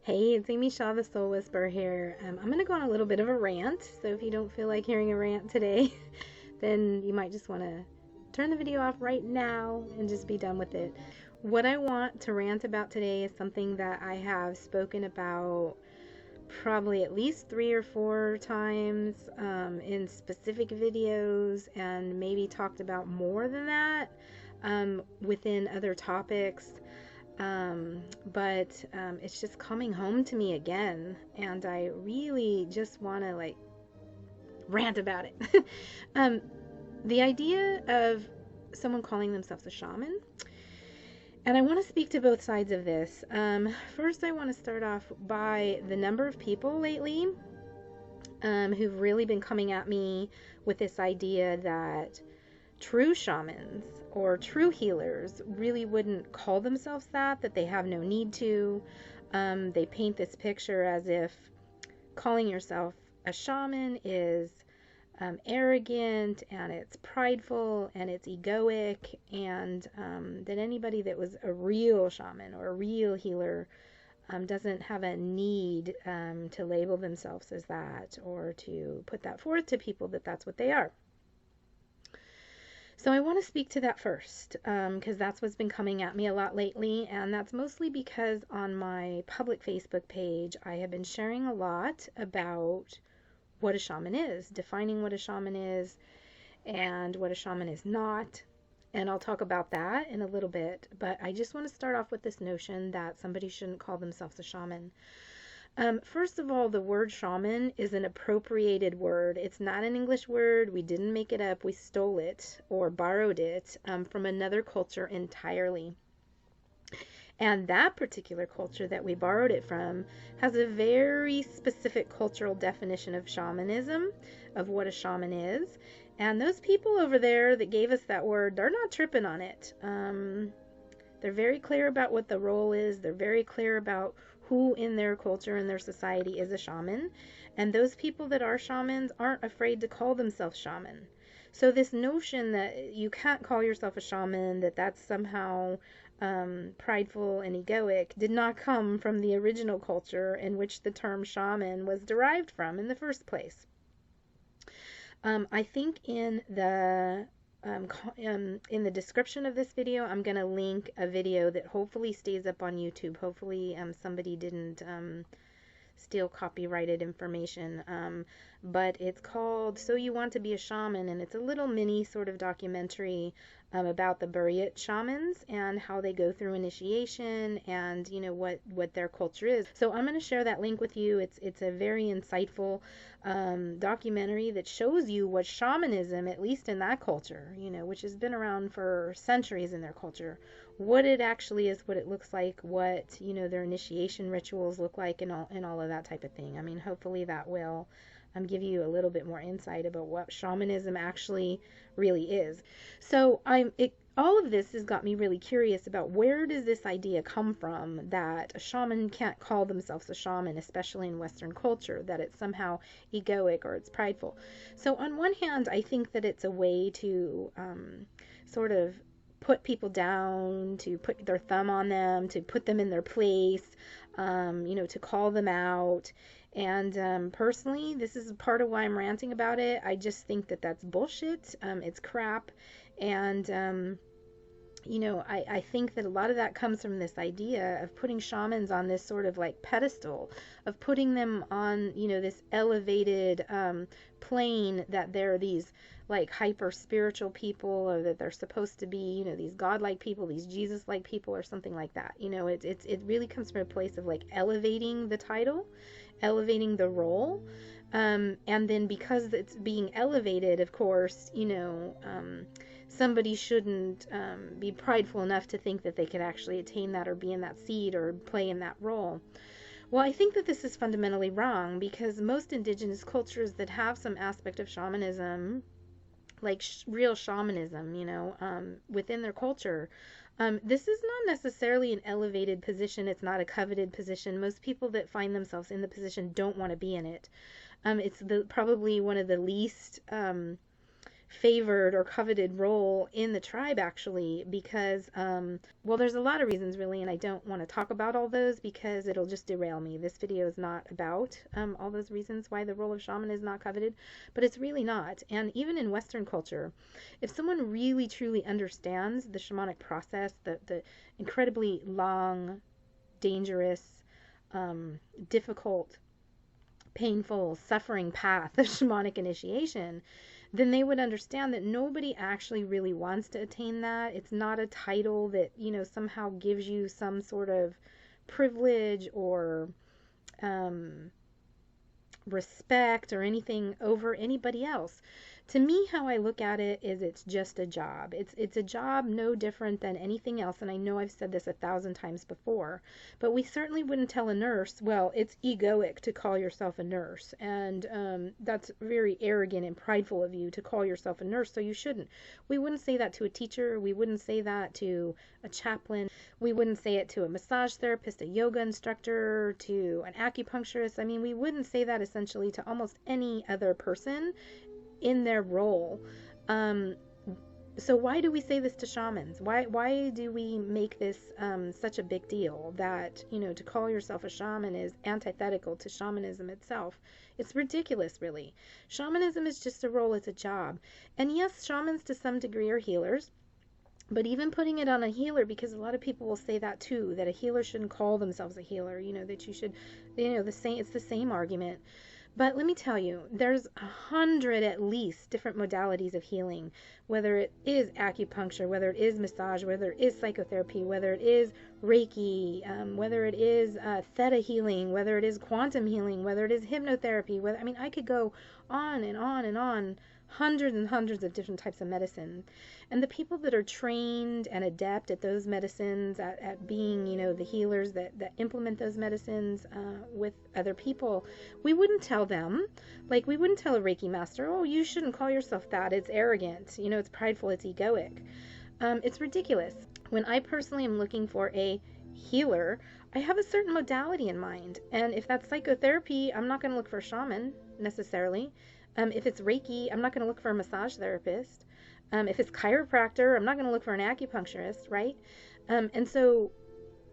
Hey, it's Amy Shaw, the Soul Whisperer here. I'm going to go on a little bit of a rant, so if you don't feel like hearing a rant today, then you might just want to turn the video off right now and just be done with it. What I want to rant about today is something that I have spoken about probably at least 3 or 4 times in specific videos, and maybe talked about more than that within other topics. But it's just coming home to me again, and I really just want to rant about it. um, the idea of someone calling themselves a shaman, and I want to speak to both sides of this. First, I want to start off by the number of people lately who've really been coming at me with this idea that true shamans or true healers really wouldn't call themselves that they have no need to. They paint this picture as if calling yourself a shaman is arrogant, and it's prideful, and it's egoic, and that anybody that was a real shaman or a real healer doesn't have a need to label themselves as that, or to put that forth to people that that's what they are. So I want to speak to that first, because that's what's been coming at me a lot lately, and that's mostly because on my public Facebook page, I have been sharing a lot about what a shaman is, defining what a shaman is, and what a shaman is not, and I'll talk about that in a little bit, but I just want to start off with this notion that somebody shouldn't call themselves a shaman. First of all, the word shaman is an appropriated word. It's not an English word. We didn't make it up. We stole it or borrowed it from another culture entirely. And that particular culture that we borrowed it from has a very specific cultural definition of shamanism, of what a shaman is. And those people over there that gave us that word, they're not tripping on it. They're very clear about what the role is. They're very clear about who in their culture and their society is a shaman. And those people that are shamans aren't afraid to call themselves shaman. So this notion that you can't call yourself a shaman, that that's somehow prideful and egoic, did not come from the original culture in which the term shaman was derived from in the first place. I think in the description of this video, I'm going to link a video that hopefully stays up on YouTube. Hopefully somebody didn't steal copyrighted information. But it's called So You Want to Be a Shaman, and it's a little mini sort of documentary about the Buryat shamans and how they go through initiation, and what their culture is. So I'm going to share that link with you. It's a very insightful documentary that shows you what shamanism, at least in that culture, which has been around for centuries in their culture, what it actually is, what it looks like, what their initiation rituals look like, and all of that type of thing. I mean, hopefully that will give you a little bit more insight about what shamanism actually really is. So all of this has got me really curious about, where does this idea come from that a shaman can't call themselves a shaman, especially in Western culture, that it's somehow egoic or it's prideful. So on one hand, I think that it's a way to sort of put people down, to put their thumb on them, to put them in their place, to call them out. And personally, this is part of why I'm ranting about it. I just think that that's bullshit. It's crap. And I think that a lot of that comes from this idea of putting shamans on this sort of pedestal, of putting them on, this elevated plane, that they're these hyper spiritual people, or that they're supposed to be, these godlike people, these Jesus-like people, or something like that. It really comes from a place of elevating the title, elevating the role. And then because it's being elevated, of course, somebody shouldn't be prideful enough to think that they could actually attain that, or be in that seat, or play in that role. Well, I think that this is fundamentally wrong, because most indigenous cultures that have some aspect of shamanism, like real shamanism, within their culture, this is not necessarily an elevated position. It's not a coveted position. Most people that find themselves in the position don't want to be in it. It's probably one of the least favored or coveted role in the tribe, actually, because well, there's a lot of reasons, really, and I don't want to talk about all those because it'll just derail me. This video is not about all those reasons why the role of shaman is not coveted, but it's really not. And even in Western culture, if someone really truly understands the shamanic process, the incredibly long, dangerous, difficult, painful, suffering path of shamanic initiation, then they would understand that nobody actually really wants to attain that. It's not a title that, somehow gives you some sort of privilege or respect or anything over anybody else. To me, how I look at it is it's just a job. It's a job no different than anything else, and I know I've said this 1,000 times before, but we certainly wouldn't tell a nurse, well, it's egoic to call yourself a nurse, and that's very arrogant and prideful of you to call yourself a nurse, so you shouldn't. We wouldn't say that to a teacher. We wouldn't say that to a chaplain. We wouldn't say it to a massage therapist, a yoga instructor, to an acupuncturist. I mean, we wouldn't say that essentially to almost any other person in their role. So why do we say this to shamans? Why do we make this such a big deal that, to call yourself a shaman is antithetical to shamanism itself? It's ridiculous, really. Shamanism is just a role, it's a job. And yes, shamans to some degree are healers, but even putting it on a healer, because a lot of people will say that too, that a healer shouldn't call themselves a healer, that you should, it's the same argument. But let me tell you, there's 100 at least different modalities of healing, whether it is acupuncture, whether it is massage, whether it is psychotherapy, whether it is Reiki, whether it is theta healing, whether it is quantum healing, whether it is hypnotherapy. I could go on and on and on, hundreds and hundreds of different types of medicine. And the people that are trained and adept at those medicines, at being, the healers that implement those medicines with other people, we wouldn't tell them, like we wouldn't tell a Reiki master, oh, you shouldn't call yourself that. It's arrogant, it's prideful, it's egoic. It's ridiculous. When I personally am looking for a healer, I have a certain modality in mind. And if that's psychotherapy, I'm not going to look for a shaman necessarily. If it's Reiki, I'm not going to look for a massage therapist. If it's chiropractor, I'm not going to look for an acupuncturist, right? And so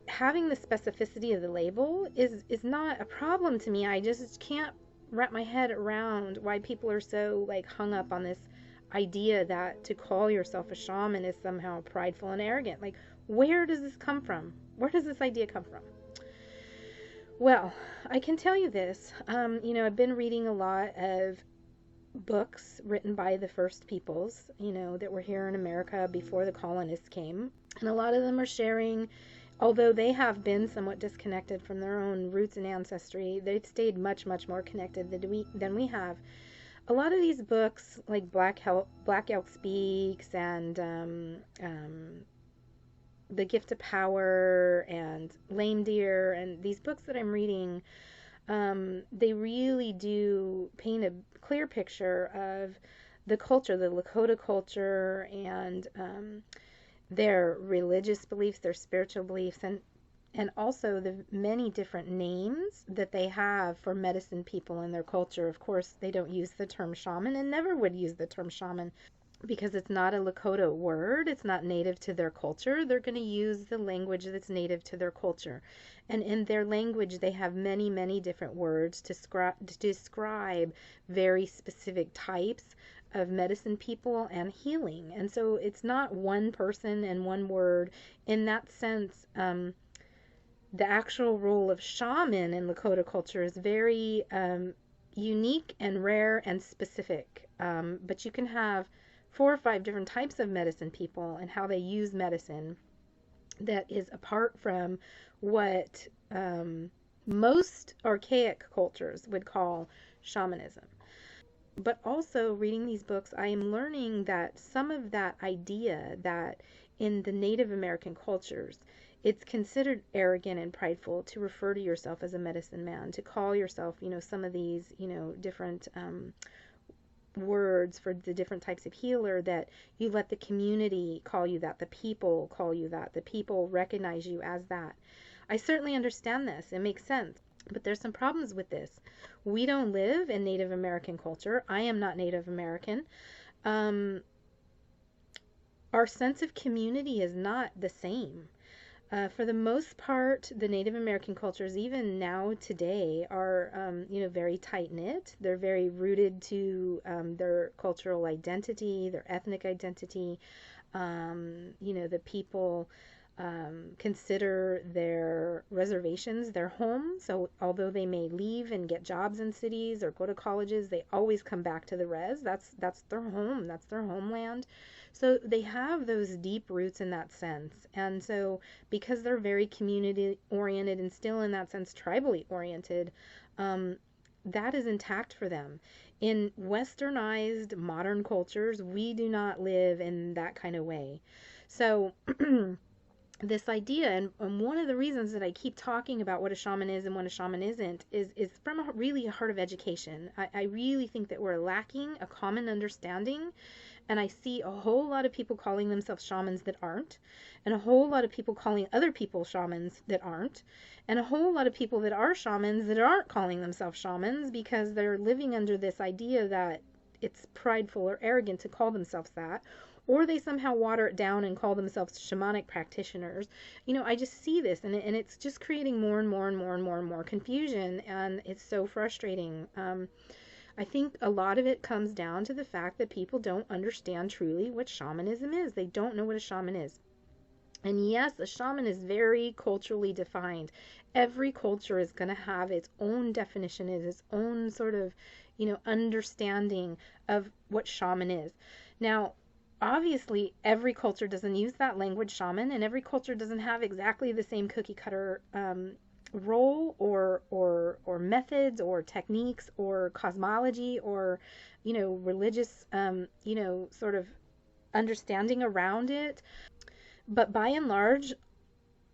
having the specificity of the label is not a problem to me. I just can't wrap my head around why people are so hung up on this idea that to call yourself a shaman is somehow prideful and arrogant. Where does this come from? Where does this idea come from? Well, I can tell you this. I've been reading a lot of books written by the first peoples, that were here in America before the colonists came. And a lot of them are sharing, although they have been somewhat disconnected from their own roots and ancestry, they've stayed much, much more connected than we have. A lot of these books, like Black Elk Speaks and The Gift of Power and Lame Deer, and these books that I'm reading, they really do paint a clear picture of the culture, the Lakota culture, and their religious beliefs, their spiritual beliefs, and also the many different names that they have for medicine people in their culture. Of course, they don't use the term shaman and never would use the term shaman because it's not a Lakota word. It's not native to their culture. They're going to use the language that's native to their culture. And in their language, they have many, many different words to describe very specific types of medicine people and healing. And so it's not one person and one word. In that sense, the actual role of shaman in Lakota culture is very unique and rare and specific. But you can have 4 or 5 different types of medicine people and how they use medicine that is apart from what most archaic cultures would call shamanism. But also, reading these books, I am learning that some of that idea that in the Native American cultures, it's considered arrogant and prideful to refer to yourself as a medicine man, to call yourself, some of these, different words for the different types of healer, that you let the community call you that, the people call you that, the people recognize you as that. I certainly understand this. It makes sense. But there's some problems with this. We don't live in Native American culture. I am not Native American. um, our sense of community is not the same. For the most part, the Native American cultures, even now today, are very tight knit. They're very rooted to their cultural identity, their ethnic identity. The people consider their reservations their home. So although they may leave and get jobs in cities or go to colleges, they always come back to the res. That's their home. That's their homeland. So they have those deep roots in that sense. And so because they're very community oriented and still in that sense tribally oriented, that is intact for them. In westernized modern cultures, we do not live in that kind of way. So this idea, and one of the reasons that I keep talking about what a shaman is and what a shaman isn't, is from a really heart of education. I really think that we're lacking a common understanding, and I see a whole lot of people calling themselves shamans that aren't, and a whole lot of people calling other people shamans that aren't, and a whole lot of people that are shamans that aren't calling themselves shamans because they're living under this idea that it's prideful or arrogant to call themselves that, or they somehow water it down and call themselves shamanic practitioners. I just see this, and it's just creating more and more and more and more and more confusion, and it's so frustrating. I think a lot of it comes down to the fact that people don't understand truly what shamanism is. They don't know what a shaman is. And yes, a shaman is very culturally defined. Every culture is going to have its own definition, its own sort of, understanding of what shaman is. Now, obviously, every culture doesn't use that language, shaman, and every culture doesn't have exactly the same cookie cutter role or methods or techniques or cosmology or religious sort of understanding around it. But by and large,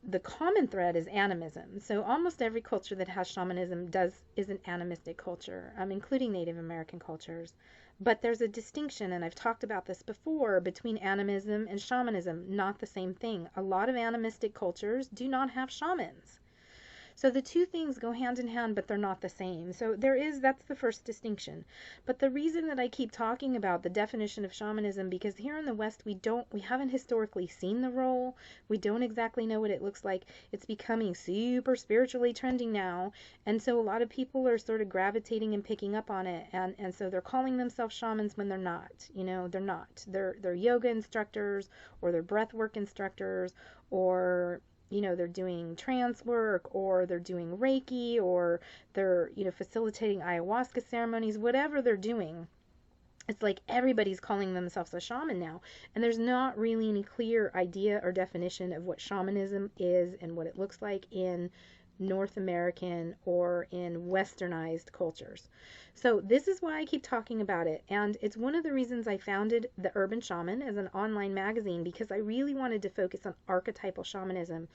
the common thread is animism. So almost every culture that has shamanism is an animistic culture, including Native American cultures. But there's a distinction, and I've talked about this before, between animism and shamanism. Not the same thing. A lot of animistic cultures do not have shamans. So the two things go hand in hand, but they're not the same. So that's the first distinction. But the reason that I keep talking about the definition of shamanism, because here in the West, we haven't historically seen the role. We don't exactly know what it looks like. It's becoming super spiritually trending now. And so a lot of people are sort of gravitating and picking up on it. And so they're calling themselves shamans when they're not. They're not. They're yoga instructors, or they're breathwork instructors, or they're doing trance work, or they're doing Reiki, or they're, facilitating ayahuasca ceremonies, whatever they're doing. It's like everybody's calling themselves a shaman now. And there's not really any clear idea or definition of what shamanism is and what it looks like in North American or in westernized cultures. So this is why I keep talking about it, and it's one of the reasons I founded The Urban Shaman as an online magazine, because I really wanted to focus on archetypal shamanism,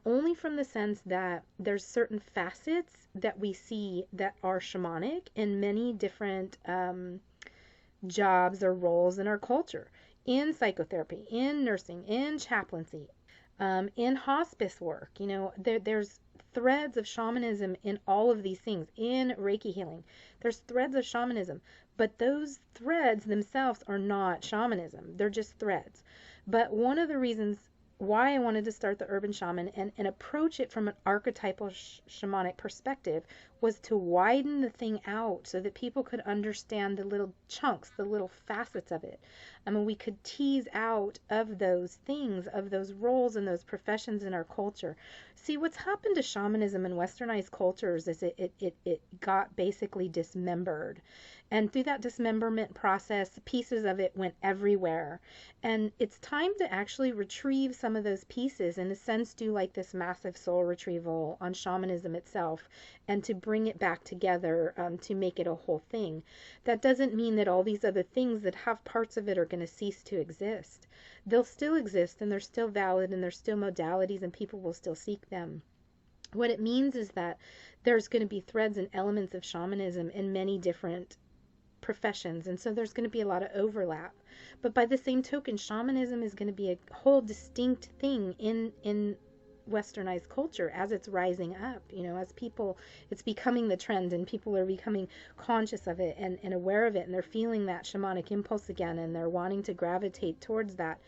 only from the sense that there's certain facets that we see that are shamanic in many different jobs or roles in our culture, in psychotherapy, in nursing, in chaplaincy, in hospice work. There's threads of shamanism in all of these things. In Reiki healing, there's threads of shamanism, but those threads themselves are not shamanism. They're just threads. But one of the reasons why I wanted to start the Urban Shaman and approach it from an archetypal shamanic perspective was to widen the thing out so that people could understand the little chunks, the little facets of it. I mean, we could tease out of those things, of those roles and those professions in our culture. See, what's happened to shamanism in westernized cultures is it got basically dismembered. And through that dismemberment process, pieces of it went everywhere. And it's time to actually retrieve some of those pieces, in a sense, do like this massive soul retrieval on shamanism itself, and to bring it back together, to make it a whole thing. That doesn't mean that all these other things that have parts of it are going to cease to exist. They'll still exist, and they're still valid, and they're still modalities, and people will still seek them. What it means is that there's going to be threads and elements of shamanism in many different professions, and so there's going to be a lot of overlap. But by the same token, shamanism is going to be a whole distinct thing in westernized culture as it's rising up, as people, it's becoming the trend and people are becoming conscious of it and aware of it, and they're feeling that shamanic impulse again, and they're wanting to gravitate towards that,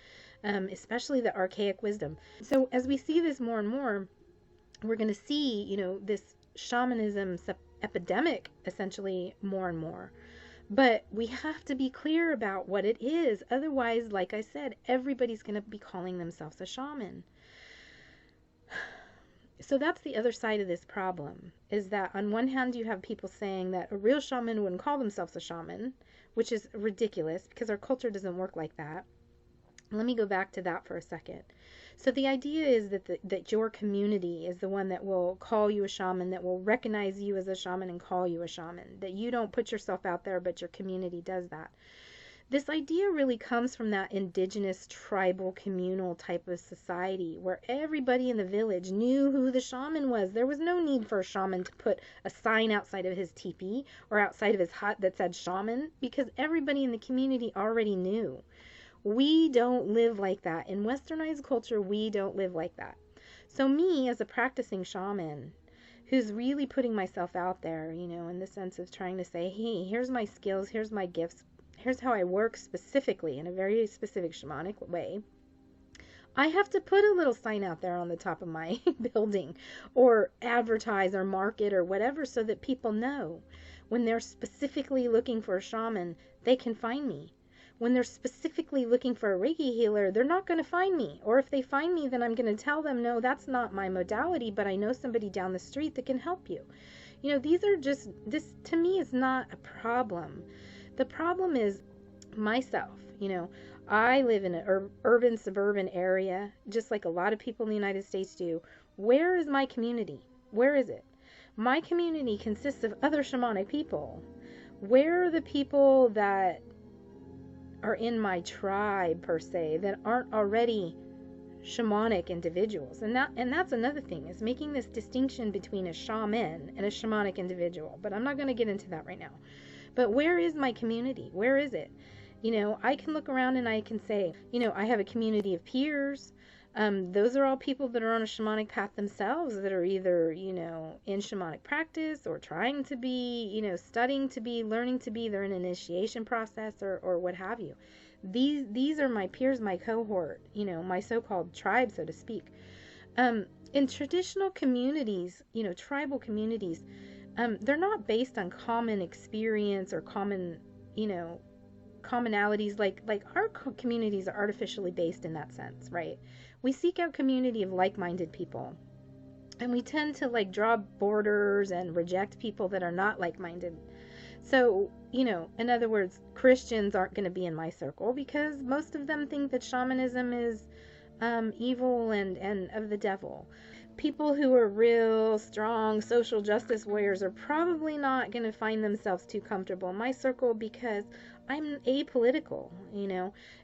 especially the archaic wisdom. So as we see this more and more, we're going to see, this shamanism epidemic essentially more and more. But we have to be clear about what it is. Otherwise, like I said, everybody's going to be calling themselves a shaman. So that's the other side of this problem, is that on one hand you have people saying that a real shaman wouldn't call themselves a shaman, which is ridiculous because our culture doesn't work like that. Let me go back to that for a second. So the idea is that your community is the one that will call you a shaman, that will recognize you as a shaman and call you a shaman, that you don't put yourself out there, but your community does that. This idea really comes from that indigenous, tribal, communal type of society where everybody in the village knew who the shaman was. There was no need for a shaman to put a sign outside of his teepee or outside of his hut that said shaman, because everybody in the community already knew. We don't live like that. In westernized culture, we don't live like that. So me, as a practicing shaman, who's really putting myself out there, in the sense of trying to say, hey, here's my skills, here's my gifts, here's how I work specifically in a very specific shamanic way. I have to put a little sign out there on the top of my building, or advertise or market or whatever, so that people know when they're specifically looking for a shaman, they can find me. When they're specifically looking for a Reiki healer, they're not going to find me. Or if they find me, then I'm going to tell them, no, that's not my modality, but I know somebody down the street that can help you. These are just, this to me is not a problem. The problem is myself. I live in an urban, suburban area, just like a lot of people in the United States do. Where is my community? Where is it? My community consists of other shamanic people. Where are the people that are in my tribe, per se, that aren't already shamanic individuals? And that's another thing, is making this distinction between a shaman and a shamanic individual. But I'm not going to get into that right now. But where is my community? Where is it? I can look around and I can say, I have a community of peers. Those are all people that are on a shamanic path themselves, that are either, in shamanic practice or trying to be, studying to be, learning to be. They're in an initiation process or what have you. These are my peers, my cohort, my so-called tribe, so to speak. In traditional communities, tribal communities, they're not based on common experience or common, commonalities like our communities are artificially based in that sense, right? We seek out community of like-minded people, and we tend to draw borders and reject people that are not like-minded. So, in other words, Christians aren't going to be in my circle because most of them think that shamanism is evil and of the devil. People who are real strong social justice warriors are probably not going to find themselves too comfortable in my circle because I'm apolitical,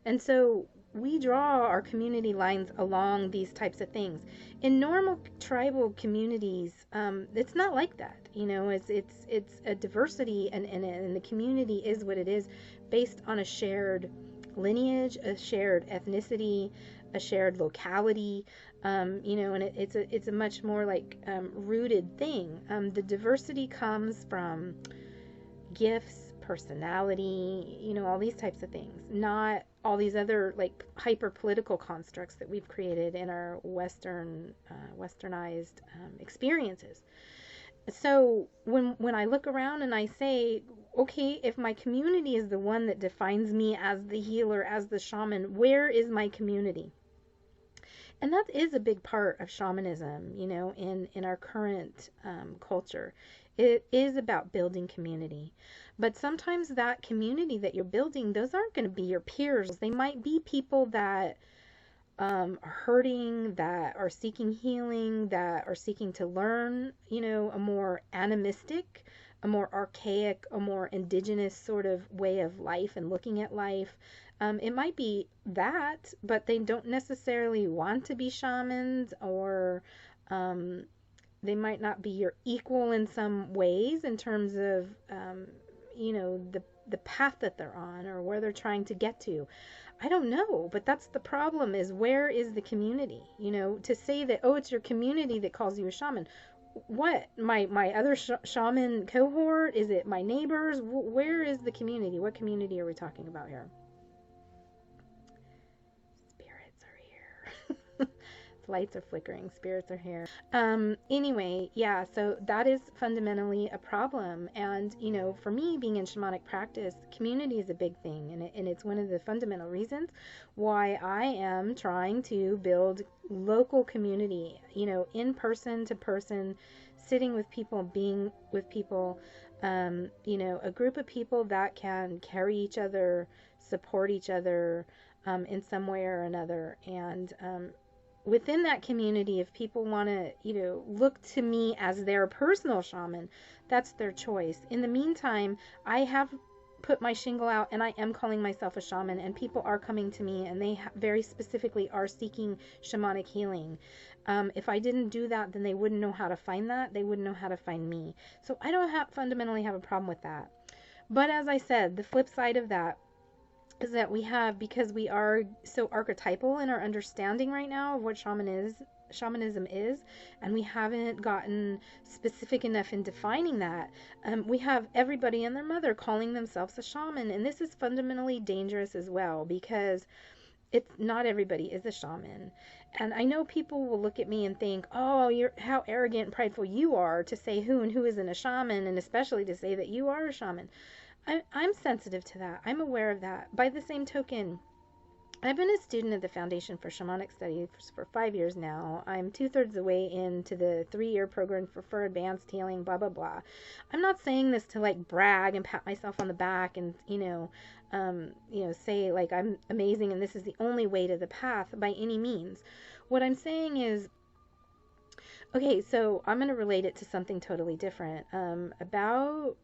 and so we draw our community lines along these types of things. In normal tribal communities, it's not like that. It's a diversity, and the community is what it is, based on a shared lineage, a shared ethnicity, a shared locality, and it's a much more rooted thing. The diversity comes from gifts, personality, all these types of things, not all these other hyper political constructs that we've created in our westernized experiences. So when I look around and I say, okay, if my community is the one that defines me as the healer, as the shaman, where is my community? And that is a big part of shamanism, in our current culture. It is about building community. But sometimes that community that you're building, those aren't going to be your peers. They might be people that are hurting, that are seeking healing, that are seeking to learn, a more animistic, a more archaic, a more indigenous sort of way of life and looking at life. It might be that, but they don't necessarily want to be shamans, or they might not be your equal in some ways in terms of, the path that they're on or where they're trying to get to. I don't know, but that's the problem, is where is the community? You know, to say that, oh, it's your community that calls you a shaman. What? My other shaman cohort? Is it my neighbors? Where is the community? What community are we talking about here? Spirits are here. Lights are flickering, spirits are here. Anyway, yeah, so that is fundamentally a problem. And, you know, for me, being in shamanic practice, community is a big thing. And it's one of the fundamental reasons why I am trying to build local community, you know, in person to person, sitting with people, being with people, you know, a group of people that can carry each other, support each other in some way or another. And, within that community, if people want to, you know, look to me as their personal shaman, that's their choice. In the meantime, I have put my shingle out and I am calling myself a shaman, and people are coming to me and they very specifically are seeking shamanic healing. If I didn't do that, then they wouldn't know how to find that. They wouldn't know how to find me. So I don't fundamentally have a problem with that. But as I said, the flip side of that is that we have, because we are so archetypal in our understanding right now of what shamanism is, and we haven't gotten specific enough in defining that. We have everybody and their mother calling themselves a shaman, and this is fundamentally dangerous as well, because it's not everybody is a shaman. And I know people will look at me and think, oh, how arrogant and prideful you are to say who and who isn't a shaman, and especially to say that you are a shaman. I'm sensitive to that. I'm aware of that. By the same token, I've been a student at the Foundation for Shamanic Studies for 5 years now. I'm 2/3 the way into the 3-year program for advanced healing, blah, blah, blah. I'm not saying this to like brag and pat myself on the back and, you know, say like I'm amazing and this is the only way to the path by any means. What I'm saying is, okay, so I'm going to relate it to something totally different. About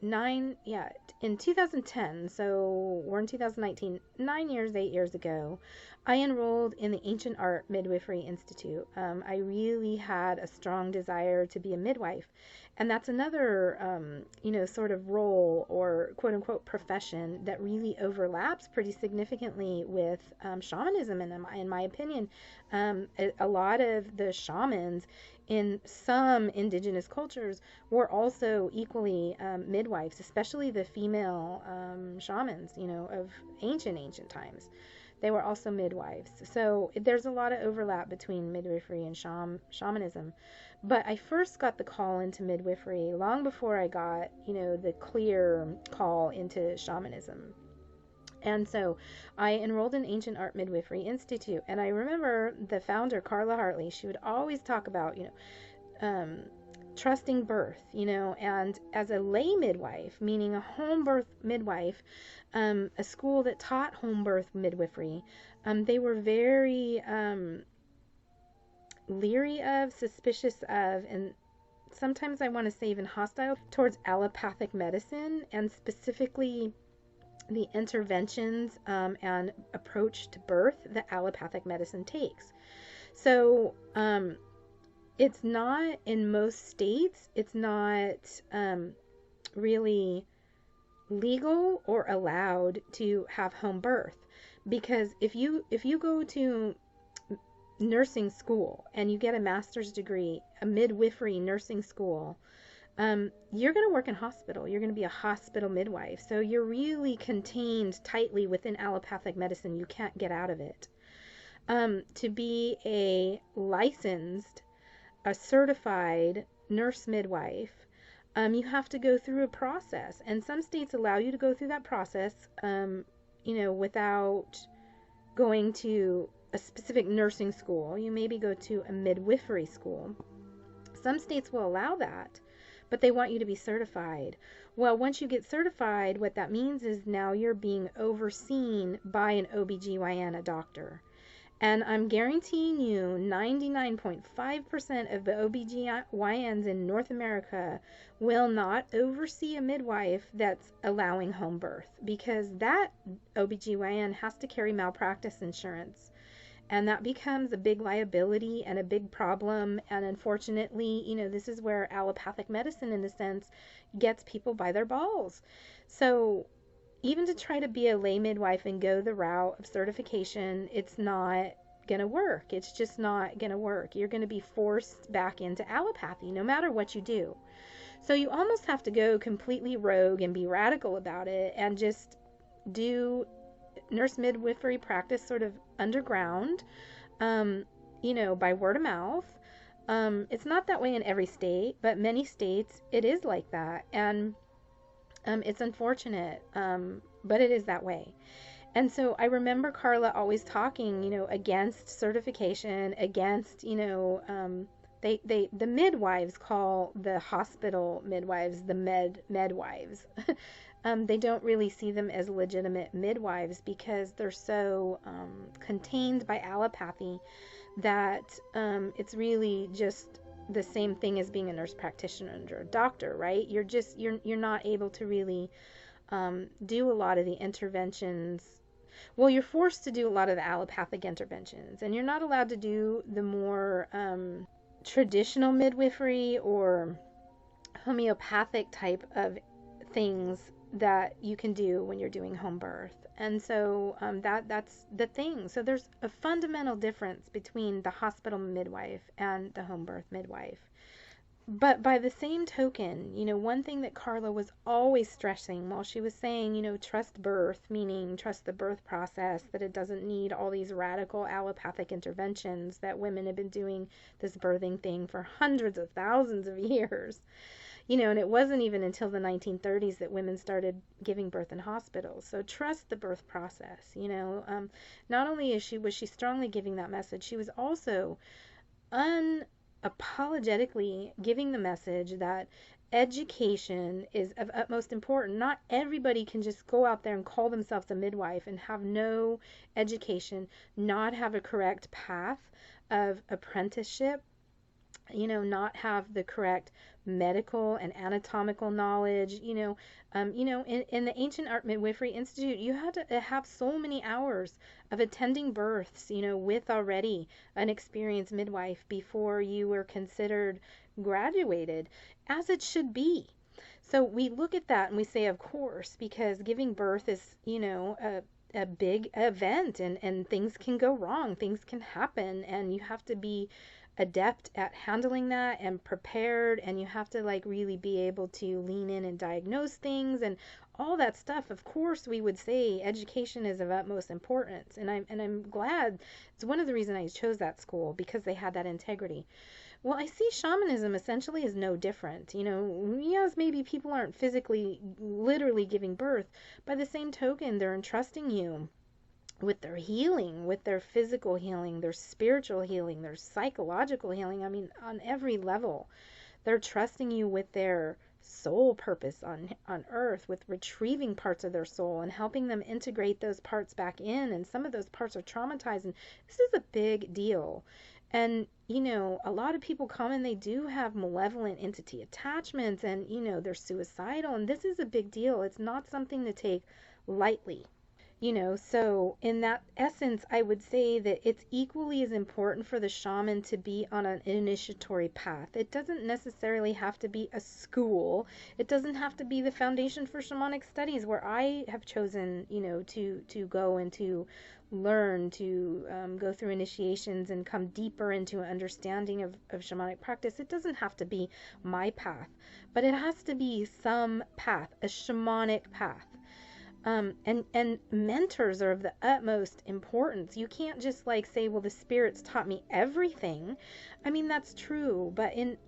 in 2010, so we're in 2019, 8 years ago, I enrolled in the Ancient Art Midwifery Institute. I really had a strong desire to be a midwife, and that's another, sort of role or quote unquote profession that really overlaps pretty significantly with shamanism, in my opinion. A lot of the shamans in some indigenous cultures were also equally midwives, especially the female shamans, of ancient times. They were also midwives. So there's a lot of overlap between midwifery and shamanism. But I first got the call into midwifery long before I got, the clear call into shamanism. And so I enrolled in Ancient Art Midwifery Institute. And I remember the founder, Carla Hartley, she would always talk about, trusting birth, and as a lay midwife, meaning a home birth midwife, a school that taught home birth midwifery, they were very leery of, suspicious of, and sometimes I want to say even hostile towards allopathic medicine, and specifically the interventions and approach to birth that allopathic medicine takes. So it's not, in most states, it's not really legal or allowed to have home birth, because if you go to nursing school and you get a master's degree, a midwifery nursing school, you're going to work in hospital. You're going to be a hospital midwife. So you're really contained tightly within allopathic medicine. You can't get out of it. To be a licensed, a certified nurse midwife, you have to go through a process. And some states allow you to go through that process, without going to a specific nursing school. You maybe go to a midwifery school. Some states will allow that, but they want you to be certified. Well, once you get certified, what that means is now you're being overseen by an OBGYN, a doctor. And I'm guaranteeing you 99.5% of the OBGYNs in North America will not oversee a midwife that's allowing home birth, because that OBGYN has to carry malpractice insurance. And that becomes a big liability and a big problem. And unfortunately, this is where allopathic medicine, in a sense, gets people by their balls. So even to try to be a lay midwife and go the route of certification, it's not going to work. It's just not going to work. You're going to be forced back into allopathy no matter what you do. So you almost have to go completely rogue and be radical about it and just do nurse midwifery practice sort of underground, by word of mouth. It's not that way in every state, but many states it is like that. And it's unfortunate, but it is that way. And so I remember Carla always talking, against certification, against, the midwives call the hospital midwives the medwives. They don't really see them as legitimate midwives because they're so contained by allopathy that it's really just the same thing as being a nurse practitioner or a doctor, right? You're not able to really do a lot of the interventions. Well, you're forced to do a lot of the allopathic interventions, and you're not allowed to do the more traditional midwifery or homeopathic type of things that you can do when you're doing home birth. And so that's the thing. So there's a fundamental difference between the hospital midwife and the home birth midwife. But by the same token, one thing that Carla was always stressing while she was saying, trust birth, meaning trust the birth process, that it doesn't need all these radical allopathic interventions, that women have been doing this birthing thing for hundreds of thousands of years. And it wasn't even until the 1930s that women started giving birth in hospitals. So trust the birth process. Not only was she strongly giving that message, she was also unapologetically giving the message that education is of utmost importance. Not everybody can just go out there and call themselves a midwife and have no education, not have a correct path of apprenticeship, not have the correct medical and anatomical knowledge. In the Ancient Art Midwifery Institute, you had to have so many hours of attending births, with already an experienced midwife before you were considered graduated, as it should be. So we look at that and we say, of course, because giving birth is, a big event, and things can go wrong, things can happen, and you have to be adept at handling that and prepared, and you have to really be able to lean in and diagnose things and all that stuff. Of course, we would say education is of utmost importance, and I'm glad. It's one of the reasons I chose that school, because they had that integrity. Well, I see shamanism essentially is no different. Yes, maybe people aren't physically, literally giving birth. By the same token, they're entrusting you with their healing, with their physical healing, their spiritual healing, their psychological healing. I mean, on every level. They're trusting you with their soul purpose on earth, with retrieving parts of their soul and helping them integrate those parts back in. And some of those parts are traumatized, and this is a big deal. And, a lot of people come and they do have malevolent entity attachments, and, they're suicidal, and this is a big deal. It's not something to take lightly. So in that essence, I would say that it's equally as important for the shaman to be on an initiatory path. It doesn't necessarily have to be a school. It doesn't have to be the Foundation for Shamanic Studies, where I have chosen, to go and to learn, to go through initiations and come deeper into an understanding of shamanic practice. It doesn't have to be my path, but it has to be some path, a shamanic path. And mentors are of the utmost importance. You can't just say, well, the spirits taught me everything. I mean, that's true, but in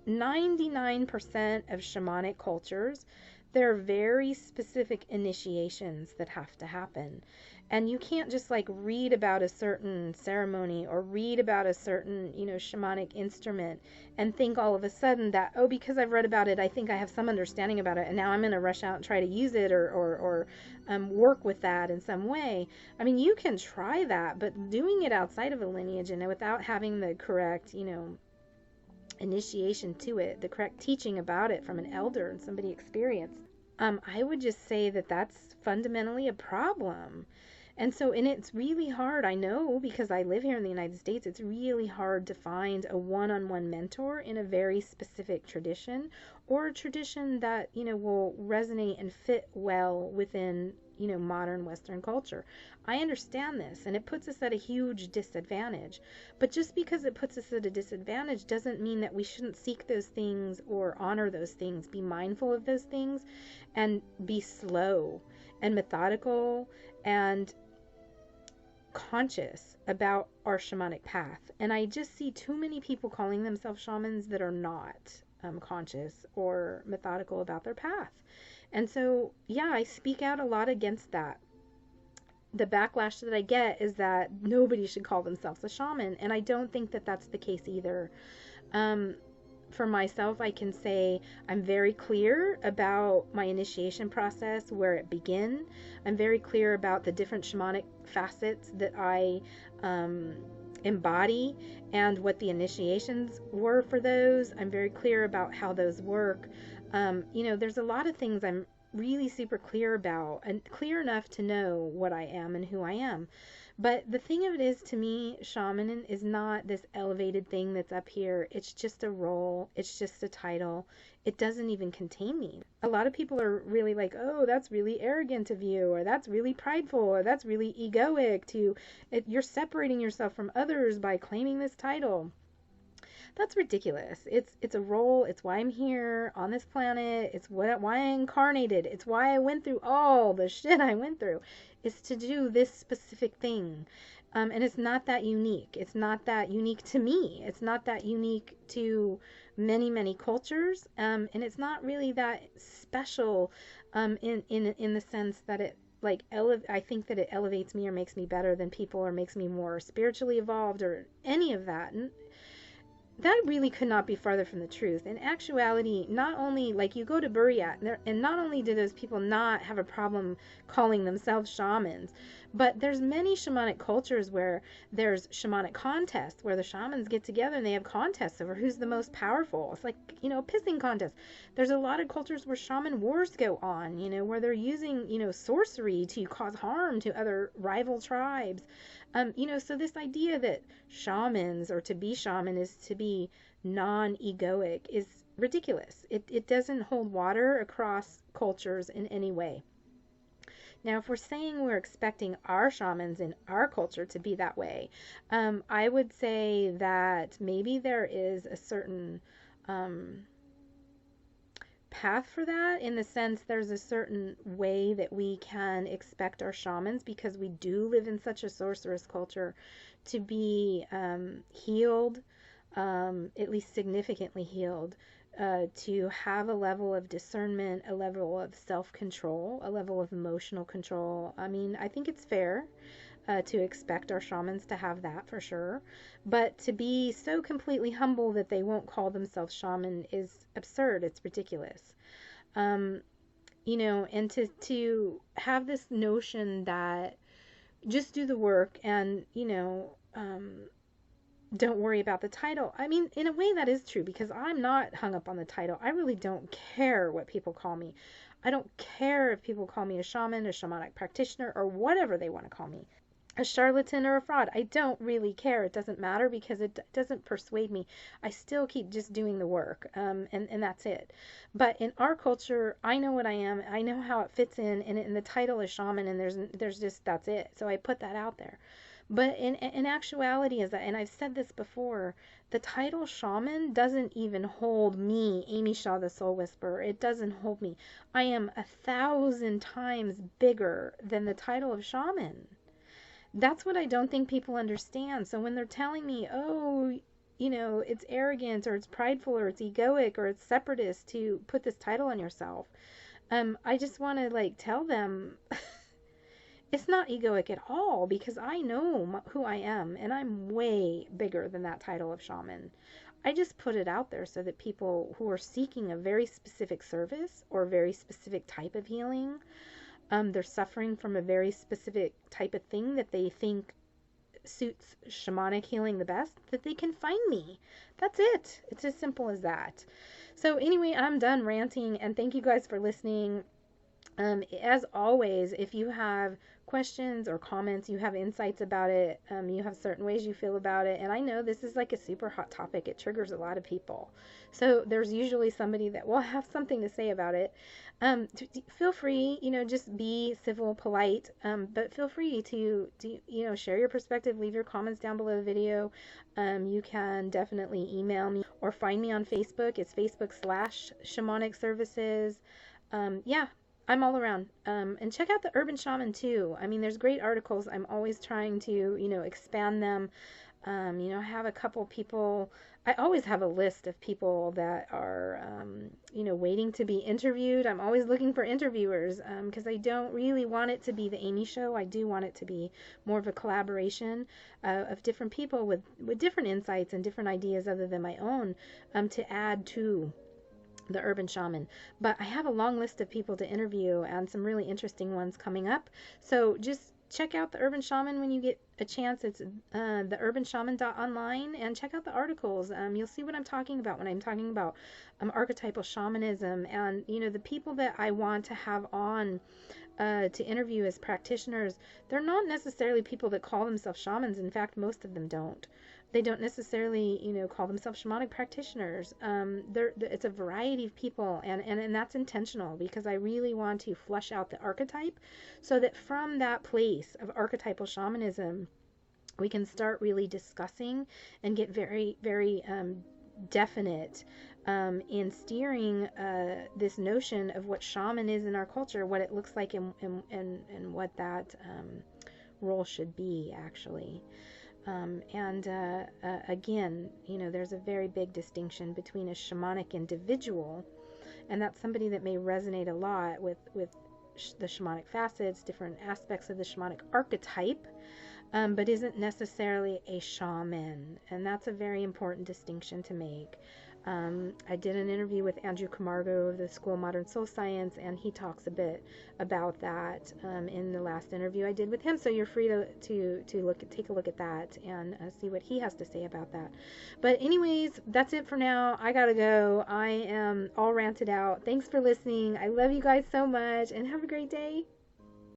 99% of shamanic cultures, there are very specific initiations that have to happen. And you can't just read about a certain ceremony or read about a certain, shamanic instrument and think all of a sudden that, oh, because I've read about it, I think I have some understanding about it, and now I'm going to rush out and try to use it or work with that in some way. I mean, you can try that, but doing it outside of a lineage and without having the correct, initiation to it, the correct teaching about it from an elder and somebody experienced, I would just say that that's fundamentally a problem. And so, and it's really hard, I know, because I live here in the United States, it's really hard to find a one-on-one mentor in a very specific tradition, or a tradition that, will resonate and fit well within, modern Western culture. I understand this, and it puts us at a huge disadvantage. But just because it puts us at a disadvantage doesn't mean that we shouldn't seek those things or honor those things, be mindful of those things, and be slow and methodical and conscious about our shamanic path. And I just see too many people calling themselves shamans that are not conscious or methodical about their path. And so, yeah, I speak out a lot against that. The backlash that I get is that nobody should call themselves a shaman, and I don't think that that's the case either. For myself, I can say I'm very clear about my initiation process, where it began. I'm very clear about the different shamanic facets that I embody and what the initiations were for those. I'm very clear about how those work. There's a lot of things I'm really super clear about, and clear enough to know what I am and who I am. But the thing of it is, to me, shaman is not this elevated thing that's up here. It's just a role. It's just a title. It doesn't even contain me. A lot of people are really like, oh, that's really arrogant of you, or that's really prideful, or that's really egoic you're separating yourself from others by claiming this title. That's ridiculous. It's a role. It's why I'm here on this planet. It's why I incarnated. It's why I went through all the shit I went through. Is to do this specific thing. And it's not that unique. It's not that unique to me. It's not that unique to many, many cultures. And it's not really that special in the sense that it I think that it elevates me or makes me better than people or makes me more spiritually evolved or any of that. And that really could not be farther from the truth. In actuality, not only, you go to Buryat, and not only do those people not have a problem calling themselves shamans, but there's many shamanic cultures where there's shamanic contests, where the shamans get together and they have contests over who's the most powerful. It's like, a pissing contest. There's a lot of cultures where shaman wars go on, where they're using, sorcery to cause harm to other rival tribes. So this idea that shamans, or to be shaman, is to be non-egoic is ridiculous. It doesn't hold water across cultures in any way. Now, if we're saying we're expecting our shamans in our culture to be that way, I would say that maybe there is a certain path for that, in the sense there's a certain way that we can expect our shamans, because we do live in such a sorcerous culture, to be healed, at least significantly healed, to have a level of discernment, a level of self-control, a level of emotional control. I mean, I think it's fair to expect our shamans to have that, for sure. But to be so completely humble that they won't call themselves shaman is absurd. It's ridiculous. And to have this notion that just do the work and, don't worry about the title. I mean, in a way that is true, because I'm not hung up on the title. I really don't care what people call me. I don't care if people call me a shaman, a shamanic practitioner, or whatever they want to call me. A charlatan or a fraud. I don't really care. It doesn't matter, because it doesn't persuade me. I still keep just doing the work, and that's it. But in our culture, I know what I am. I know how it fits in, and the title is shaman, and there's just, that's it. So I put that out there. But in actuality, and I've said this before, the title shaman doesn't even hold me, Amy Shaw, the Soul Whisperer. It doesn't hold me. I am 1,000 times bigger than the title of shaman. That's what I don't think people understand. So when they're telling me, oh, it's arrogant, or it's prideful, or it's egoic, or it's separatist to put this title on yourself, I just want to tell them it's not egoic at all, because I know who I am, and I'm way bigger than that title of shaman. I just put it out there so that people who are seeking a very specific service or a very specific type of healing, they're suffering from a very specific type of thing that they think suits shamanic healing the best, that they can find me. That's it. It's as simple as that. So anyway, I'm done ranting, and thank you guys for listening. As always, if you have questions or comments, you have insights about it, you have certain ways you feel about it, and I know this is like a super hot topic. It triggers a lot of people. So there's usually somebody that will have something to say about it. Feel free, just be civil, polite, but feel free to share your perspective, leave your comments down below the video. You can definitely email me or find me on Facebook. It's Facebook/shamanic services. Yeah, I'm all around. And check out the Urban Shaman too. I mean, there's great articles. I'm always trying to, expand them. I have a couple people. I always have a list of people that are, waiting to be interviewed. I'm always looking for interviewers because I don't really want it to be the Amy show. I do want it to be more of a collaboration of different people with different insights and different ideas other than my own to add to the Urban Shaman. But I have a long list of people to interview and some really interesting ones coming up. So just check out the Urban Shaman when you get a chance. It's theurbanshaman.online, and check out the articles. You'll see what I'm talking about when I'm talking about archetypal shamanism, and the people that I want to have on to interview as practitioners. They're not necessarily people that call themselves shamans. In fact, most of them don't. They don't necessarily, call themselves shamanic practitioners. It's a variety of people, and that's intentional because I really want to flush out the archetype so that from that place of archetypal shamanism, we can start really discussing and get very, very definite in steering this notion of what shaman is in our culture, what it looks like, and what that role should be, actually. Again, there's a very big distinction between a shamanic individual, and that's somebody that may resonate a lot with the shamanic facets, different aspects of the shamanic archetype, but isn't necessarily a shaman. And that's a very important distinction to make. I did an interview with Andrew Camargo of the School of Modern Soul Science, and he talks a bit about that in the last interview I did with him. So you're free to take a look at that and see what he has to say about that. But anyways, that's it for now. I gotta go. I am all ranted out. Thanks for listening. I love you guys so much, and have a great day.